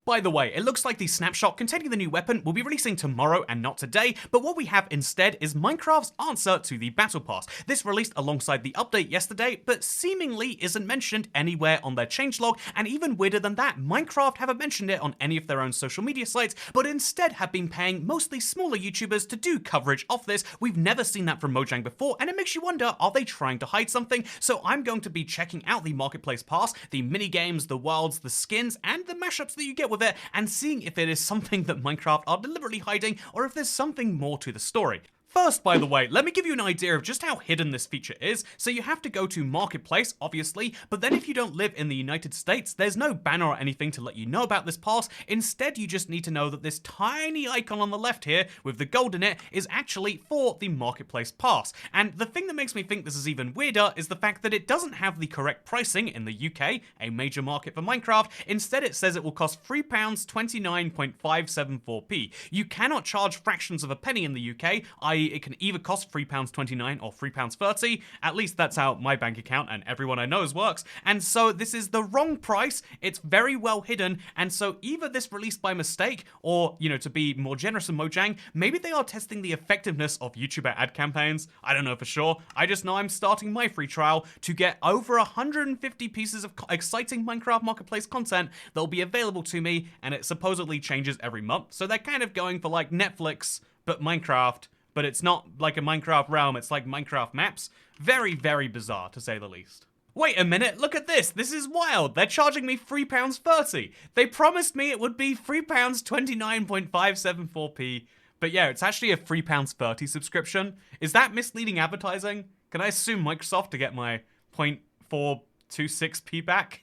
By the way, it looks like the snapshot containing the new weapon will be releasing tomorrow and not today, but what we have instead is Minecraft's answer to the Battle Pass. This released alongside the update yesterday, but seemingly isn't mentioned anywhere on their changelog, and even weirder than that, Minecraft haven't mentioned it on any of their own social media sites, but instead have been paying mostly smaller YouTubers to do coverage of this. We've never seen that from Mojang before, and it makes you wonder, are they trying to hide something? So I'm going to be checking out the Marketplace Pass, the mini-games, the worlds, the skins, and the mashups that you get with it, and seeing if it is something that Minecraft are deliberately hiding or if there's something more to the story. First, by the way, let me give you an idea of just how hidden this feature is. So you have to go to Marketplace, obviously, but then if you don't live in the United States, there's no banner or anything to let you know about this pass. Instead, you just need to know that this tiny icon on the left here with the gold in it is actually for the Marketplace Pass. And the thing that makes me think this is even weirder is the fact that it doesn't have the correct pricing in the UK, a major market for Minecraft. Instead, it says it will cost £3.29.574p. You cannot charge fractions of a penny in the UK, i.e. it can either cost £3.29 or £3.30, at least that's how my bank account and everyone I know's works, and so this is the wrong price, it's very well hidden, and so either this released by mistake, or, you know, to be more generous than Mojang, maybe they are testing the effectiveness of YouTuber ad campaigns. I don't know for sure, I just know I'm starting my free trial to get over 150 pieces of exciting Minecraft Marketplace content that will be available to me, and it supposedly changes every month, so they're kind of going for like Netflix, but Minecraft, but it's not like a Minecraft realm, it's like Minecraft maps. Very, very bizarre, to say the least. Wait a minute, look at this. This is wild. They're charging me £3.30. They promised me it would be £3.29.574p. But yeah, it's actually a £3.30 subscription. Is that misleading advertising? Can I assume Microsoft to get my 0.426p back?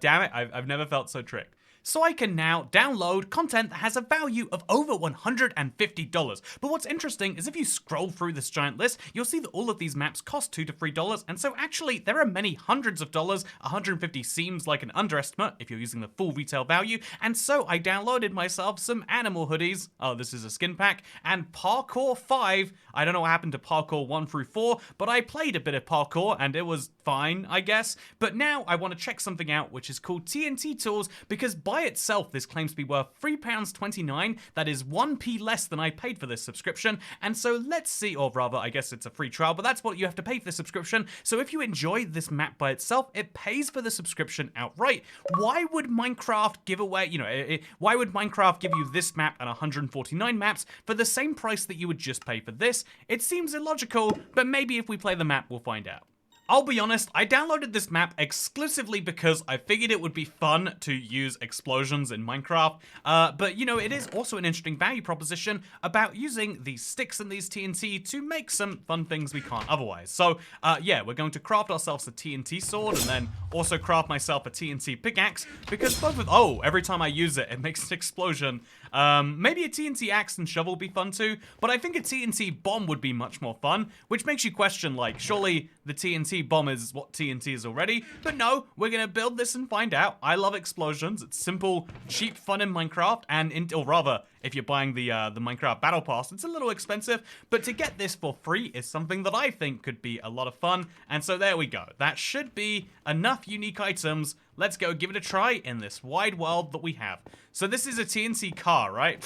Damn it, I've never felt so tricked. So I can now download content that has a value of over $150. But what's interesting is if you scroll through this giant list, you'll see that all of these maps cost $2 to $3, and so actually there are many hundreds of dollars. 150 seems like an underestimate if you're using the full retail value, and so I downloaded myself some animal hoodies. Oh, this is a skin pack, and Parkour 5. I don't know what happened to Parkour 1 through 4, but I played a bit of Parkour and it was fine, I guess. But now I want to check something out which is called TNT Tools, because by itself this claims to be worth £3.29. That is 1p less than I paid for this subscription, and so let's see, or rather I guess it's a free trial, but that's what you have to pay for the subscription. So if you enjoy this map by itself, it pays for the subscription outright. Why would Minecraft give away, you know, why would Minecraft give you this map and 149 maps for the same price that you would just pay for this? It seems illogical, but maybe if we play the map we'll find out. I'll be honest, I downloaded this map exclusively because I figured it would be fun to use explosions in Minecraft, but you know, it is also an interesting value proposition about using these sticks and these TNT to make some fun things we can't otherwise. So yeah, we're going to craft ourselves a TNT sword and then also craft myself a TNT pickaxe, because both of, oh, every time I use it, it makes an explosion. Maybe a TNT axe and shovel would be fun too, but I think a TNT bomb would be much more fun, which makes you question, like, surely the TNT bomb is what TNT is already, but no, we're gonna build this and find out. I love explosions. It's simple, cheap fun in Minecraft, and or rather, if you're buying the Minecraft Battle Pass, it's a little expensive, but to get this for free is something that I think could be a lot of fun, and so there we go. That should be enough unique items. Let's go give it a try in this wide world that we have. So this is a TNT car, right?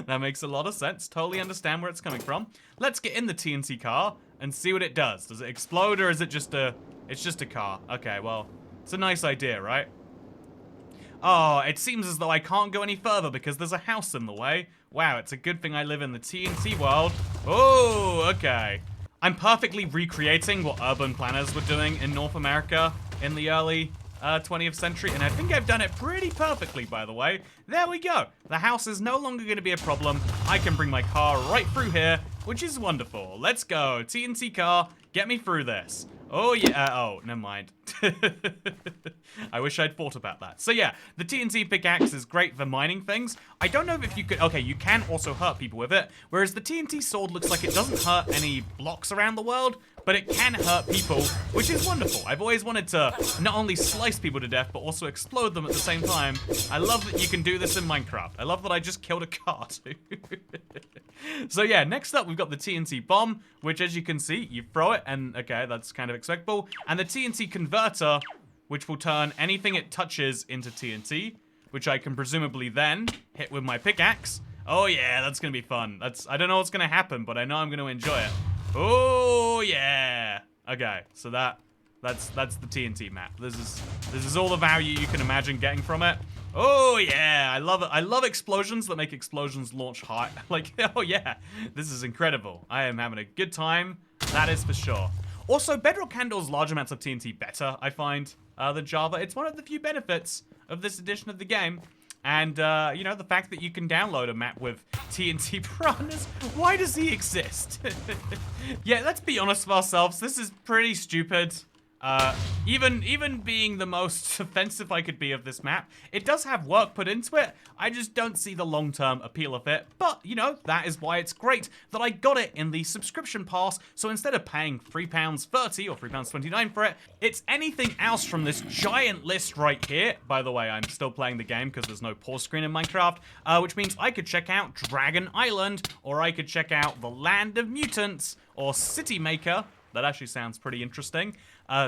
That makes a lot of sense. Totally understand where it's coming from. Let's get in the TNT car and see what it does. Does it explode, or is it just a... It's just a car. Okay, well, it's a nice idea, right? Oh, it seems as though I can't go any further because there's a house in the way. Wow, it's a good thing I live in the TNT world. Oh, okay. I'm perfectly recreating what urban planners were doing in North America in the early 20th century, and I think I've done it pretty perfectly, by the way. There we go. The house is no longer going to be a problem. I can bring my car right through here, which is wonderful. Let's go. TNT car, get me through this. Oh, yeah. Oh, never mind. I wish I'd thought about that. So yeah, the TNT pickaxe is great for mining things. I don't know if you could... Okay, you can also hurt people with it, whereas the TNT sword looks like it doesn't hurt any blocks around the world, but it can hurt people, which is wonderful. I've always wanted to not only slice people to death, but also explode them at the same time. I love that you can do this in Minecraft. I love that I just killed a car too. So yeah, next up we've got the TNT bomb, which as you can see, you throw it and okay, that's kind of expectable. And the TNT converter, which will turn anything it touches into TNT, which I can presumably then hit with my pickaxe. Oh yeah, that's gonna be fun. I don't know what's gonna happen, but I know I'm gonna enjoy it. Oh yeah. Okay, so that's the TNT map. This is all the value you can imagine getting from it. Oh yeah, I love it. I love explosions that make explosions launch high. Like, oh yeah, this is incredible. I am having a good time. That is for sure. Also, Bedrock handles large amounts of TNT better, I find, than Java. It's one of the few benefits of this edition of the game. And, you know, the fact that you can download a map with TNT piranhas. Why does he exist? Yeah, let's be honest with ourselves. This is pretty stupid. Even being the most offensive I could be of this map, it does have work put into it. I just don't see the long-term appeal of it. But, you know, that is why it's great that I got it in the subscription pass. So instead of paying £3.30 or £3.29 for it, it's anything else from this giant list right here. By the way, I'm still playing the game because there's no pause screen in Minecraft, which means I could check out Dragon Island, or I could check out the Land of Mutants, or City Maker. That actually sounds pretty interesting.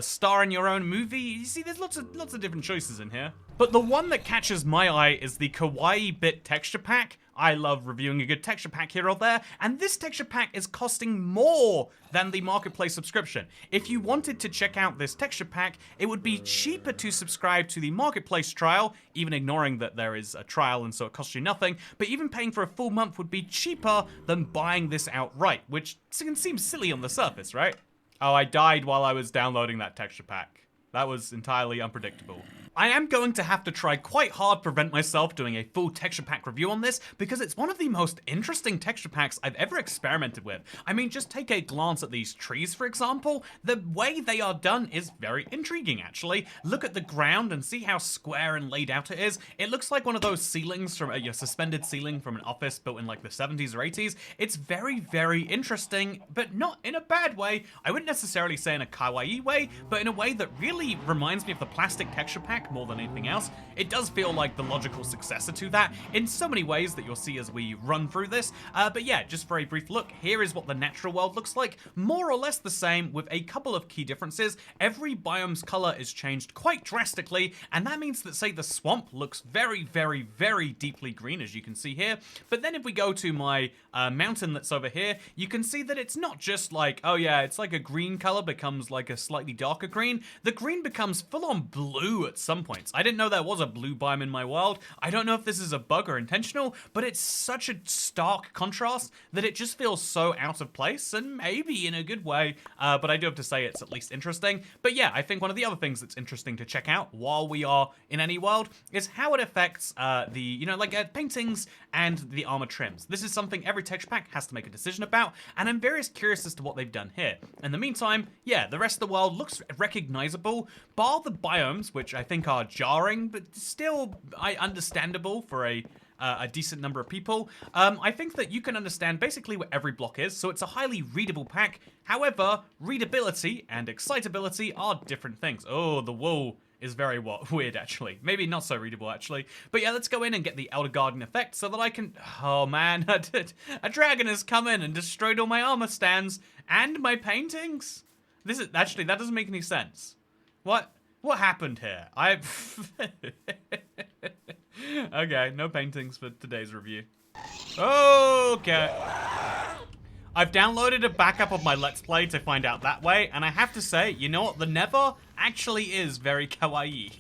Star in your own movie. You see, there's lots of different choices in here. But the one that catches my eye is the Kawaii Bit texture pack. I love reviewing a good texture pack here or there, and this texture pack is costing more than the Marketplace subscription. If you wanted to check out this texture pack, it would be cheaper to subscribe to the Marketplace trial, even ignoring that there is a trial and so it costs you nothing, but even paying for a full month would be cheaper than buying this outright, which seems silly on the surface, right? Oh, I died while I was downloading that texture pack. That was entirely unpredictable. I am going to have to try quite hard to prevent myself doing a full texture pack review on this because it's one of the most interesting texture packs I've ever experimented with. I mean, just take a glance at these trees, for example. The way they are done is very intriguing, actually. Look at the ground and see how square and laid out it is. It looks like one of those ceilings from a suspended ceiling from an office built in like the 70s or 80s. It's very, very interesting, but not in a bad way. I wouldn't necessarily say in a kawaii way, but in a way that really reminds me of the plastic texture pack more than anything else. It does feel like the logical successor to that in so many ways that you'll see as we run through this. But yeah, just for a brief look, here is what the natural world looks like. More or less the same with a couple of key differences. Every biome's color is changed quite drastically, and that means that, say, the swamp looks very, very, very deeply green, as you can see here. But then if we go to my mountain that's over here, you can see that it's not just like, oh yeah, it's like a green color becomes like a slightly darker green. The green becomes full-on blue at some points. I didn't know there was a blue biome in my world. I don't know if this is a bug or intentional, but it's such a stark contrast that it just feels so out of place, and maybe in a good way, but I do have to say it's at least interesting. But yeah, I think one of the other things that's interesting to check out while we are in any world is how it affects the, you know, like paintings and the armor trims. This is something every texture pack has to make a decision about, and I'm very curious as to what they've done here. In the meantime, yeah, the rest of the world looks recognizable, bar the biomes, which I think are jarring, but still understandable for a decent number of people. I think that you can understand basically what every block is, so it's a highly readable pack. However, readability and excitability are different things. Oh, the wool is very weird, actually. Maybe not so readable, actually. But yeah, let's go in and get the Elder Guardian effect so that I can... Oh, man. A dragon has come in and destroyed all my armor stands and my paintings. This is... Actually, that doesn't make any sense. What happened here? Okay, no paintings for today's review. Okay. I've downloaded a backup of my Let's Play to find out that way, and I have to say, you know what? The Nether actually is very kawaii.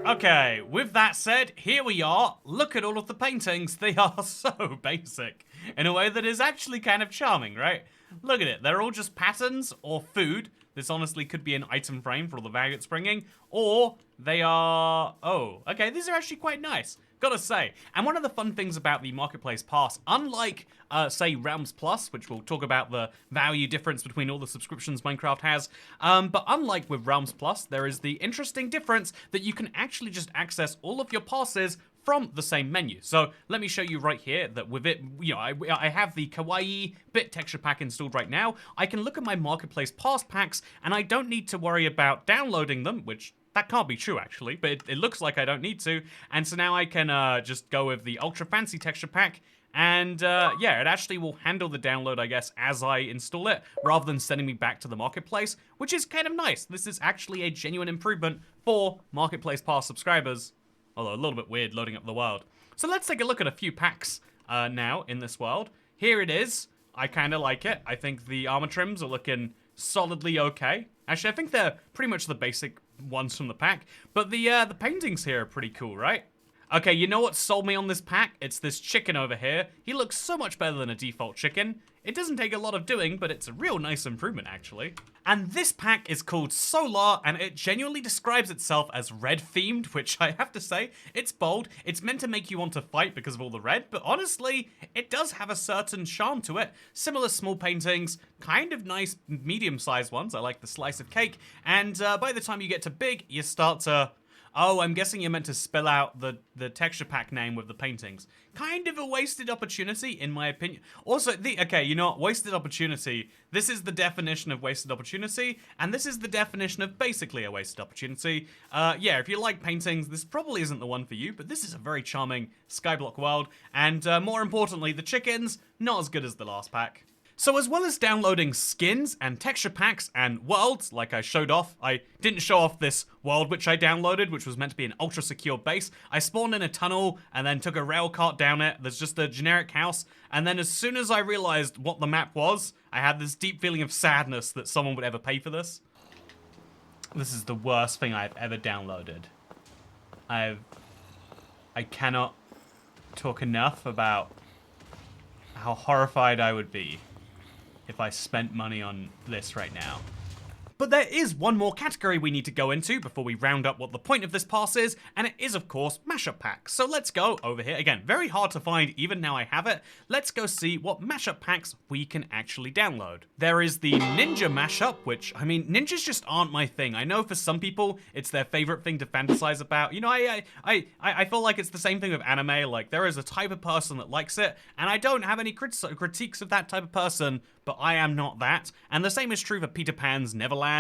Okay, with that said, here we are. Look at all of the paintings. They are so basic in a way that is actually kind of charming, right? Look at it. They're all just patterns or food. This honestly could be an item frame for all the value it's bringing, or they are... Oh, okay, these are actually quite nice. Gotta say. And one of the fun things about the Marketplace Pass, unlike, say, Realms Plus, which we'll talk about the value difference between all the subscriptions Minecraft has, but unlike with Realms Plus, there is the interesting difference that you can actually just access all of your passes from the same menu. So let me show you right here that with it, you know, I have the Kawaii Bit texture pack installed right now. I can look at my Marketplace Pass packs, and I don't need to worry about downloading them, which that can't be true, actually, but it looks like I don't need to. And so now I can just go with the ultra fancy texture pack And yeah, it actually will handle the download, I guess, as I install it, rather than sending me back to the marketplace, which is kind of nice. This is actually a genuine improvement for Marketplace Pass subscribers, although a little bit weird loading up the world. So let's take a look at a few packs now in this world. Here it is. I kind of like it. I think the armor trims are looking solidly okay. Actually, I think they're pretty much the basic ones from the pack, but the paintings here are pretty cool, right? Okay, you know what sold me on this pack? It's this chicken over here. He looks so much better than a default chicken. It doesn't take a lot of doing, but it's a real nice improvement, actually. And this pack is called Solar, and it genuinely describes itself as red-themed, which I have to say, it's bold. It's meant to make you want to fight because of all the red, but honestly, it does have a certain charm to it. Similar small paintings, kind of nice medium-sized ones. I like the slice of cake, and by the time you get to big, you start to... Oh, I'm guessing you're meant to spell out the texture pack name with the paintings. Kind of a wasted opportunity, in my opinion. Also, okay, you know what? Wasted opportunity. This is the definition of wasted opportunity, and this is the definition of basically a wasted opportunity. Yeah, if you like paintings, this probably isn't the one for you, but this is a very charming skyblock world, and more importantly, the chickens, not as good as the last pack. So as well as downloading skins and texture packs and worlds, like I showed off, I didn't show off this world which I downloaded, which was meant to be an ultra secure base. I spawned in a tunnel and then took a rail cart down it. There's just a generic house. And then as soon as I realized what the map was, I had this deep feeling of sadness that someone would ever pay for this. This is the worst thing I've ever downloaded. I cannot talk enough about how horrified I would be if I spent money on this right now. But there is one more category we need to go into before we round up what the point of this pass is, and it is, of course, mashup packs. So let's go over here. Again, very hard to find even now I have it. Let's go see what mashup packs we can actually download. There is the ninja mashup, which, I mean, ninjas just aren't my thing. I know for some people, it's their favorite thing to fantasize about. You know, I feel like it's the same thing with anime. Like, there is a type of person that likes it, and I don't have any critiques of that type of person, but I am not that. And the same is true for Peter Pan's Neverland.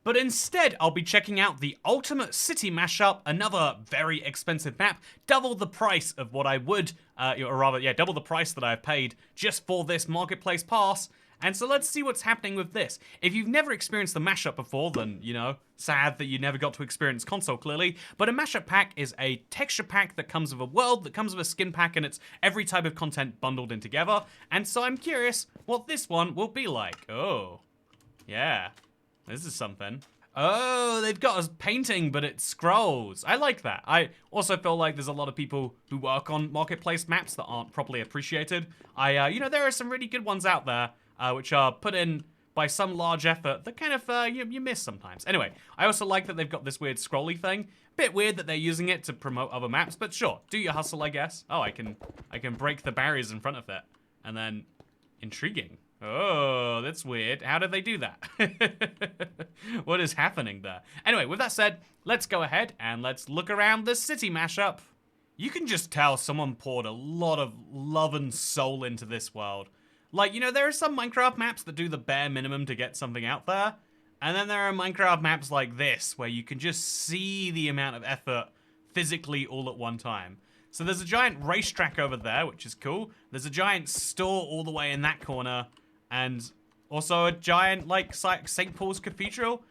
But instead, I'll be checking out the Ultimate City Mashup, another very expensive map, double the price of what I would, or rather, yeah, double the price that I've paid just for this Marketplace Pass. And so let's see what's happening with this. If you've never experienced the mashup before, then, you know, sad that you never got to experience console, clearly. But a mashup pack is a texture pack that comes with a world, that comes with a skin pack, and it's every type of content bundled in together. And so I'm curious what this one will be like. Oh, yeah, this is something. Oh, they've got a painting, but it scrolls. I like that. I also feel like there's a lot of people who work on Marketplace maps that aren't properly appreciated. You know, there are some really good ones out there, which are put in by some large effort that kind of, you miss sometimes. Anyway, I also like that they've got this weird scrolly thing. Bit weird that they're using it to promote other maps, but sure, do your hustle, I guess. Oh, I can break the barriers in front of it. And then, intriguing. Oh, that's weird. How did they do that? What is happening there? Anyway, with that said, let's go ahead and let's look around the city mashup. You can just tell someone poured a lot of love and soul into this world. Like, you know, there are some Minecraft maps that do the bare minimum to get something out there. And then there are Minecraft maps like this, where you can just see the amount of effort physically all at one time. So there's a giant racetrack over there, which is cool. There's a giant store all the way in that corner. And also a giant, like, St. Paul's Cathedral.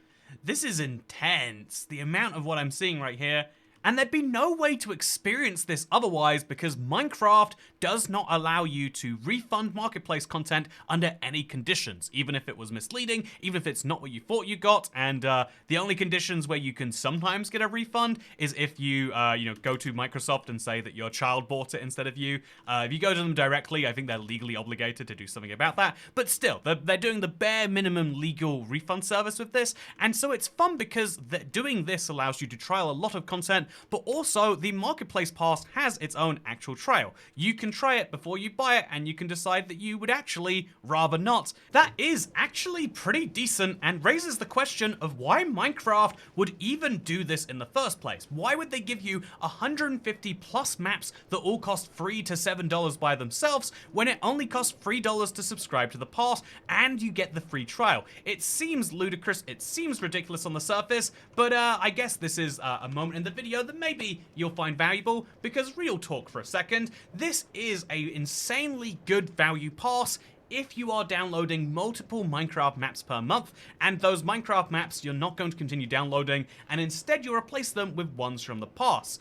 This is intense, the amount of what I'm seeing right here. And there'd be no way to experience this otherwise because Minecraft does not allow you to refund Marketplace content under any conditions, even if it was misleading, even if it's not what you thought you got. And the only conditions where you can sometimes get a refund is if you, you know, go to Microsoft and say that your child bought it instead of you. If you go to them directly, I think they're legally obligated to do something about that. But still, they're doing the bare minimum legal refund service with this. And so it's fun because doing this allows you to trial a lot of content, but also the Marketplace Pass has its own actual trial. You can try it before you buy it, and you can decide that you would actually rather not. That is actually pretty decent and raises the question of why Minecraft would even do this in the first place. Why would they give you 150 plus maps that all cost $3 to $7 by themselves when it only costs $3 to subscribe to the pass and you get the free trial? It seems ludicrous, it seems ridiculous on the surface, but I guess this is a moment in the video that maybe you'll find valuable, because real talk for a second, this is a insanely good value pass if you are downloading multiple Minecraft maps per month, and those Minecraft maps you're not going to continue downloading, and instead you replace them with ones from the past.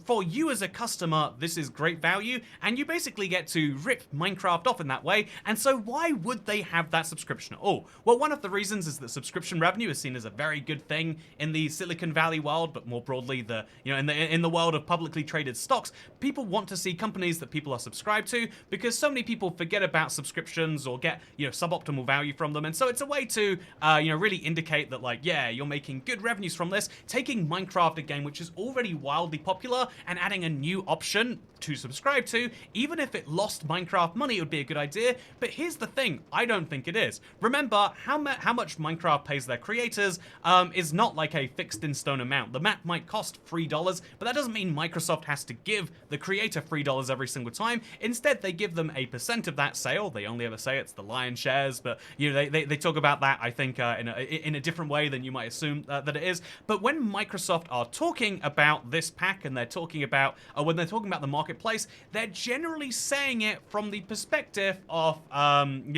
For you as a customer, this is great value, and you basically get to rip Minecraft off in that way, and so why would they have that subscription at all? Well, one of the reasons is that subscription revenue is seen as a very good thing in the Silicon Valley world, but more broadly, in the world of publicly traded stocks, people want to see companies that people are subscribed to, because so many people forget about subscriptions or get, suboptimal value from them. And so it's a way to, really indicate that, like, yeah, you're making good revenues from this, taking Minecraft, a game which is already wildly popular, and adding a new option to subscribe to. Even if it lost Minecraft money, it would be a good idea. But here's the thing, I don't think it is. Remember, how much Minecraft pays their creators is not like a fixed in stone amount. The map might cost $3, but that doesn't mean Microsoft has to give the creator $3 every single time. Instead, they give them a percent of that sale. They only ever say it's the lion's shares, but they talk about that, I think, in a different way than you might assume that it is. But when Microsoft are talking about this pack, and they're talking about when they're talking about the marketplace, they're generally saying it from the perspective of when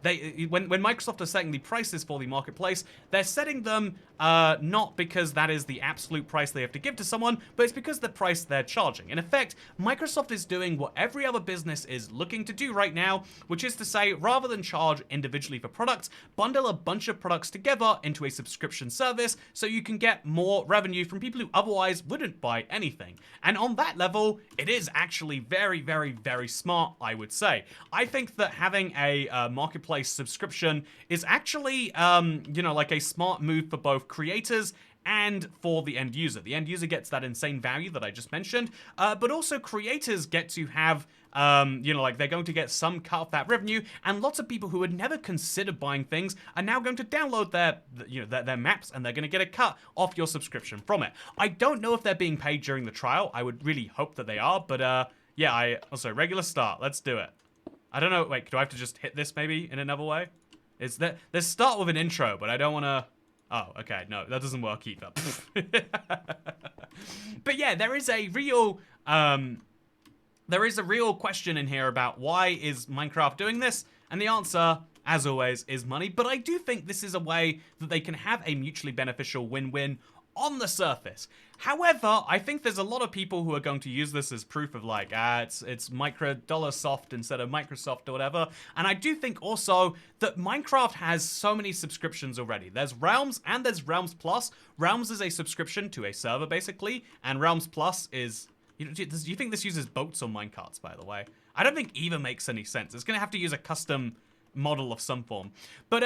Microsoft are setting the prices for the marketplace, they're setting them not because that is the absolute price they have to give to someone, but it's because the price they're charging. In effect, Microsoft is doing what every other business is looking to do right now, which is to say, rather than charge individually for products, bundle a bunch of products together into a subscription service so you can get more revenue from people who otherwise wouldn't buy anything. And on that level, it is actually very, very, very smart, I would say. I think that having a marketplace subscription is actually, like a smart move for both creators and for the end user. The end user gets that insane value that I just mentioned, but also creators get to have, they're going to get some cut of that revenue, and lots of people who would never consider buying things are now going to download their maps, and they're going to get a cut off your subscription from it. I don't know if they're being paid during the trial. I would really hope that they are, but also regular start. Let's do it. I don't know. Wait, do I have to just hit this maybe in another way? There's start with an intro, but I don't want to. Oh, okay, no, that doesn't work either. But yeah, there is a real question in here about why is Minecraft doing this, and the answer, as always, is money. But I do think this is a way that they can have a mutually beneficial win-win on the surface. However, I think there's a lot of people who are going to use this as proof of like, it's micro dollar soft instead of Microsoft or whatever. And I do think also that Minecraft has so many subscriptions already. There's Realms and there's Realms Plus. Realms is a subscription to a server basically, and Realms Plus is, do you think this uses boats or minecarts, by the way? I don't think either makes any sense. It's gonna have to use a custom model of some form. But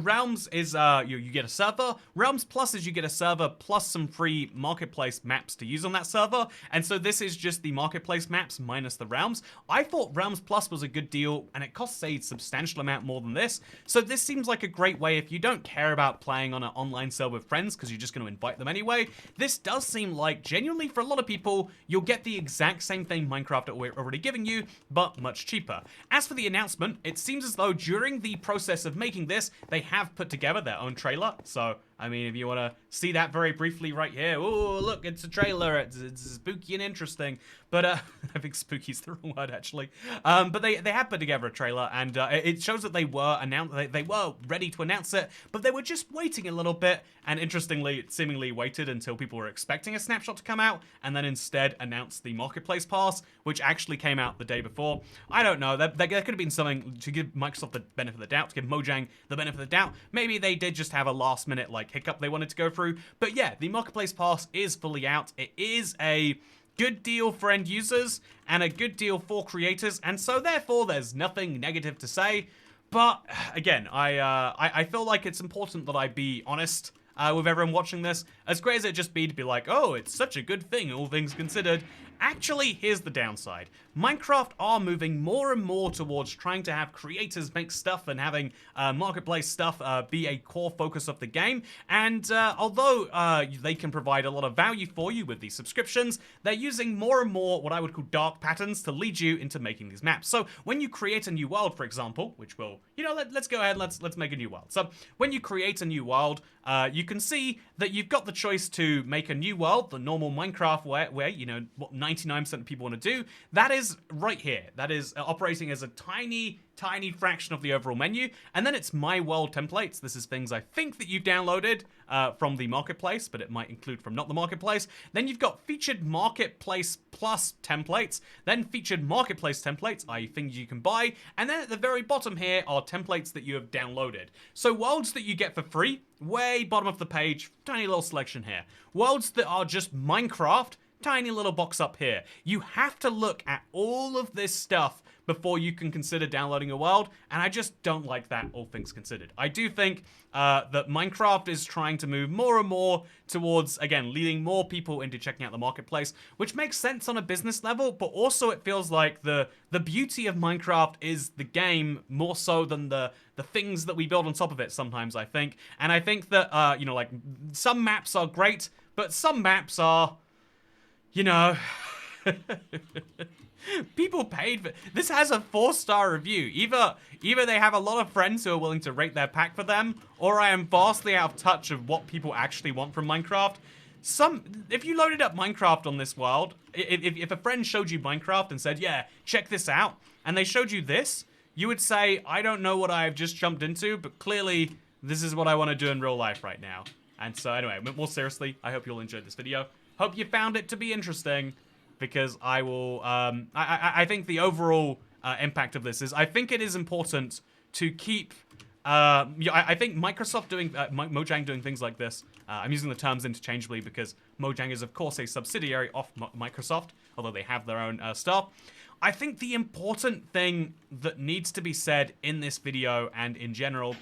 Realms is you get a server. Realms Plus is you get a server plus some free marketplace maps to use on that server. And so this is just the marketplace maps minus the Realms. I thought Realms Plus was a good deal, and it costs a substantial amount more than this. So this seems like a great way if you don't care about playing on an online server with friends because you're just going to invite them anyway. This does seem like genuinely for a lot of people, you'll get the exact same thing Minecraft are already giving you, but much cheaper. As for the announcement, it seems as though during the process of making this, they have put together their own trailer. So, I mean, if you want to see that very briefly right here, oh, look, it's a trailer. It's spooky and interesting. But I think spooky is the wrong word, actually. But they have put together a trailer, and it shows that they were ready to announce it, but they were just waiting a little bit. And interestingly, it seemingly waited until people were expecting a snapshot to come out, and then instead announced the Marketplace Pass, which actually came out the day before. I don't know. There could have been something to give Microsoft the benefit of the doubt, to give Mojang the benefit of the doubt. Maybe they did just have a last-minute hiccup they wanted to go through. But yeah, the Marketplace Pass is fully out. It is a good deal for end users and a good deal for creators, and so therefore there's nothing negative to say. But again, I feel like it's important that I be honest with everyone watching this. As great as it just be to be like, oh, it's such a good thing, all things considered. Actually, here's the downside. Minecraft are moving more and more towards trying to have creators make stuff and having marketplace stuff be a core focus of the game. And although they can provide a lot of value for you with these subscriptions, they're using more and more what I would call dark patterns to lead you into making these maps. So when you create a new world, for example, which will, let's go ahead and let's make a new world. So when you create a new world, you can see that you've got the choice to make a new world, the normal Minecraft where you know, what 99% of people want to do, that is right here. That is operating as a tiny fraction of the overall menu. And then it's My World templates. This is things I think that you've downloaded from the marketplace, but it might include from not the marketplace. Then you've got featured marketplace plus templates, then featured marketplace templates, i.e. things you can buy. And then at the very bottom here are templates that you have downloaded. So worlds that you get for free, way bottom of the page, tiny little selection here. Worlds that are just Minecraft, tiny little box up here. You have to look at all of this stuff before you can consider downloading a world, and I just don't like that, all things considered. I do think that Minecraft is trying to move more and more towards, again, leading more people into checking out the marketplace, which makes sense on a business level, but also it feels like the beauty of Minecraft is the game more so than the things that we build on top of it sometimes, I think. And I think that, you know, like, some maps are great, but some maps are, you know... People paid for this. Has a 4-star review. Either they have a lot of friends who are willing to rate their pack for them, or I am vastly out of touch of what people actually want from Minecraft. If you loaded up Minecraft on this world, if a friend showed you Minecraft and said, yeah, check this out, and they showed you this, you would say, I don't know what I've just jumped into, but clearly this is what I want to do in real life right now. And so anyway, more seriously, I hope you all enjoyed this video. Hope you found it to be interesting. Because I will, I think the overall impact of this is, I think it is important to keep, I think Microsoft doing, Mojang doing things like this, I'm using the terms interchangeably because Mojang is of course a subsidiary of Microsoft, although they have their own stuff. I think the important thing that needs to be said in this video and in general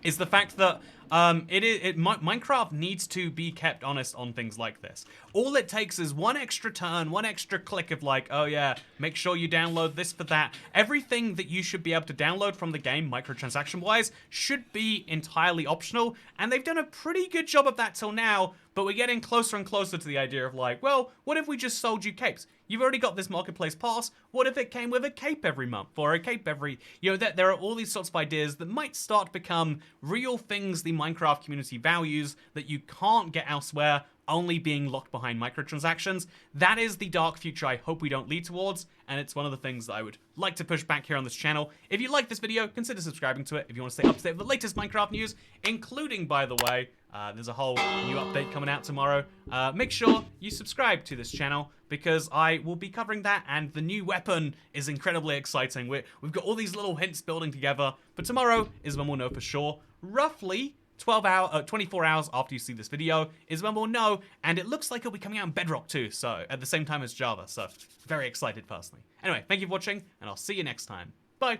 is the fact that Minecraft needs to be kept honest on things like this. All it takes is one extra turn, one extra click of like, oh yeah, make sure you download this for that. Everything that you should be able to download from the game, microtransaction-wise, should be entirely optional, and they've done a pretty good job of that till now, but we're getting closer and closer to the idea of like, well, what if we just sold you capes? You've already got this marketplace pass. What if it came with a cape every month or a cape every, you know, there are all these sorts of ideas that might start to become real things the Minecraft community values that you can't get elsewhere, only being locked behind microtransactions. That is the dark future I hope we don't lead towards, and it's one of the things that I would like to push back here on this channel. If you like this video, consider subscribing to it if you want to stay up to date with the latest Minecraft news, including, by the way, there's a whole new update coming out tomorrow. Make sure you subscribe to this channel because I will be covering that, and the new weapon is incredibly exciting. We've got all these little hints building together, but tomorrow is when we'll know for sure. Roughly 24 hours after you see this video is when we'll know, and it looks like it'll be coming out in Bedrock too, so at the same time as Java, so very excited personally. Anyway, thank you for watching, and I'll see you next time. Bye!